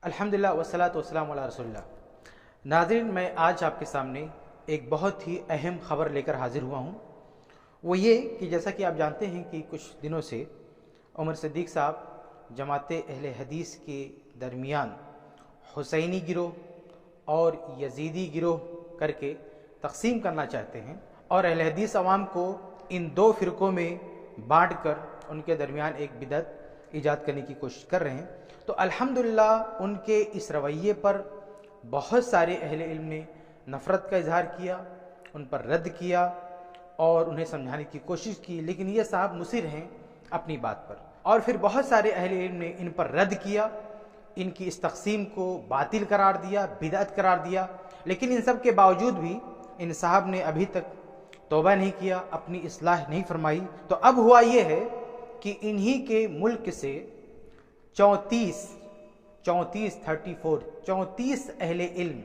अल्हम्दुलिल्लाह वस्सलातु वस्सलामु अला रसूलिल्लाह। नाज़रीन, मैं आज आपके सामने एक बहुत ही अहम ख़बर लेकर हाज़िर हुआ हूँ। वो ये कि जैसा कि आप जानते हैं कि कुछ दिनों से उमर सिद्दीक़ साहब जमाते अहले हदीस के दरमियान हुसैनी गिरोह और यजीदी गिरोह करके तक़सीम करना चाहते हैं और अहले हदीस अवाम को इन दो फ़िरक़ों में बाँट कर उनके दरमियान एक बिदअत ईजाद करने की कोशिश कर रहे हैं। तो अल्हम्दुलिल्लाह उनके इस रवैये पर बहुत सारे अहले इल्म ने नफ़रत का इजहार किया, उन पर रद्द किया और उन्हें समझाने की कोशिश की, लेकिन ये साहब मुसिर हैं अपनी बात पर। और फिर बहुत सारे अहले इल्म ने इन पर रद्द किया, इनकी इस तक़सीम को बातिल करार दिया, बिदअत करार दिया। लेकिन इन सब के बावजूद भी इन साहब ने अभी तक तौबा नहीं किया, अपनी इस्लाह नहीं फरमाई। तो अब हुआ ये है कि इन्हीं के मुल्क से 34 अहले इल्म,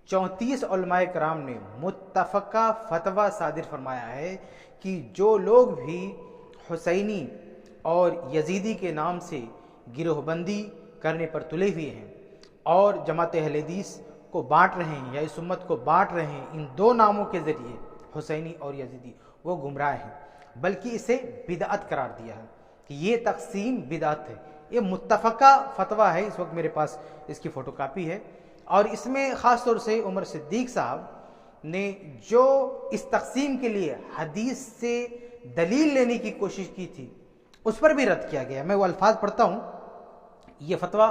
34 उलमाए कराम ने मुत्तफ़क़ा फ़तवा सादिर फरमाया है कि जो लोग भी हुसैनी और यजीदी के नाम से गिरोहबंदी करने पर तुले हुए हैं और जमात अहले हदीस को बांट रहे हैं या इस उम्मत को बांट रहे हैं इन दो नामों के ज़रिए, हुसैनी और यजीदी, वो गुमराह हैं, बल्कि इसे बिदअत करार दिया है कि ये तक़सीम बिदअत है। ये मुत्तफ़क़ा फ़तवा है, इस वक्त मेरे पास इसकी फ़ोटोकॉपी है। और इसमें ख़ास तौर से उमर सिद्दीक़ साहब ने जो इस तक़सीम के लिए हदीस से दलील लेने की कोशिश की थी उस पर भी रद्द किया गया। मैं वो अल्फाज पढ़ता हूँ। ये फ़तवा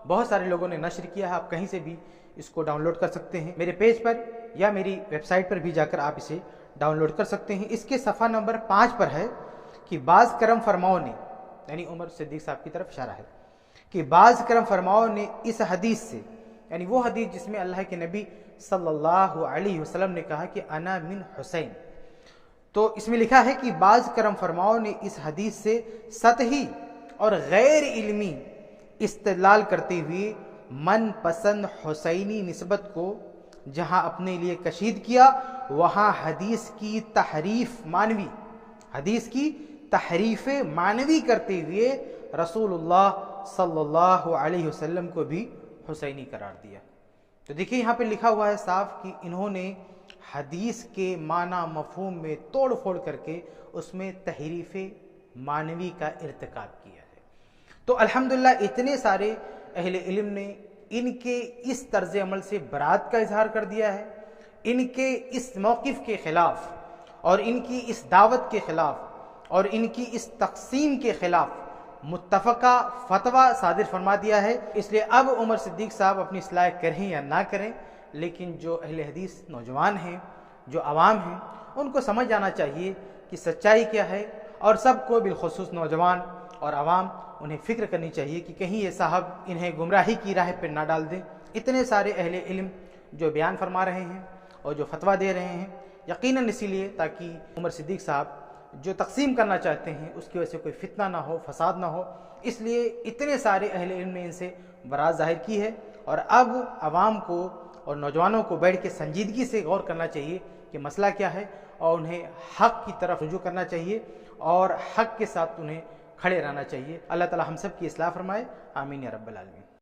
बहुत सारे लोगों ने नशर किया है, आप कहीं से भी इसको डाउनलोड कर सकते हैं, मेरे पेज पर या मेरी वेबसाइट पर भी जाकर आप इसे डाउनलोड कर सकते हैं। इसके सफ़ा नंबर 5 पर है कि बाज़ करम फरमाओं ने, यानी उमर सिद्दीक़ साहब की तरफ इशारा है कि बाज़ करम फरमाओं ने इस हदीस से, यानी वो हदीस जिसमें अल्लाह के नबी सल्लल्लाहु अलैहि वसल्लम ने कहा कि अना मिन हुसैन, तो इसमें लिखा है कि बाज़ करम फरमाओं ने इस हदीस से सतही और गैर इल्मी इस्तेदलाल करते हुए मन पसंद हुसैनी निस्बत को जहाँ अपने लिए कशीद किया, वहाँ हदीस की तहरीफ मानवी, हदीस की तहरीफ मानवी करते हुए रसूलुल्लाह सल्लल्लाहु अलैहि वसल्लम को भी हुसैनी करार दिया। तो देखिए यहाँ पे लिखा हुआ है साफ कि इन्होंने हदीस के माना मफहूम में तोड़ फोड़ करके उसमें तहरीफ मानवी का इर्तिकाब किया है। तो अल्हम्दुलिल्लाह इतने सारे अहले इल्म ने इनके इस तर्ज अमल से बरात का इजहार कर दिया है, इनके इस मौक़िफ़ के ख़िलाफ़ और इनकी इस दावत के ख़िलाफ़ और इनकी इस तक़सीम के ख़िलाफ़ मुत्तफ़क़ा फ़तवा सादिर फरमा दिया है। इसलिए अब उमर सिद्दीक़ साहब अपनी इस्लाह करें या ना करें, लेकिन जो अहले हदीस नौजवान हैं, जो आवाम हैं, उनको समझ आना चाहिए कि सच्चाई क्या है और सबको बिलख़ुसूस नौजवान और आवाम उन्हें फ़िक्र करनी चाहिए कि कहीं ये साहब इन्हें गुमराही की राह पर ना डाल दें। इतने सारे अहले इल्म जो बयान फरमा रहे हैं और जो फ़तवा दे रहे हैं, यकीनन इसीलिए ताकि उमर सिद्दीक़ साहब जो तक़सीम करना चाहते हैं उसकी वजह से कोई फितना ना हो, फसाद ना हो, इसलिए इतने सारे अहले इल्म ने इनसे बरात ज़ाहिर की है। और अब आवाम को और नौजवानों को बैठ के संजीदगी से गौर करना चाहिए कि मसला क्या है और उन्हें हक़ की तरफ रुजू करना चाहिए और हक़ के साथ उन्हें खड़े रहना चाहिए। अल्लाह ताला हम सब की इस्लाह फरमाए। आमीन या रब्बल आलमीन।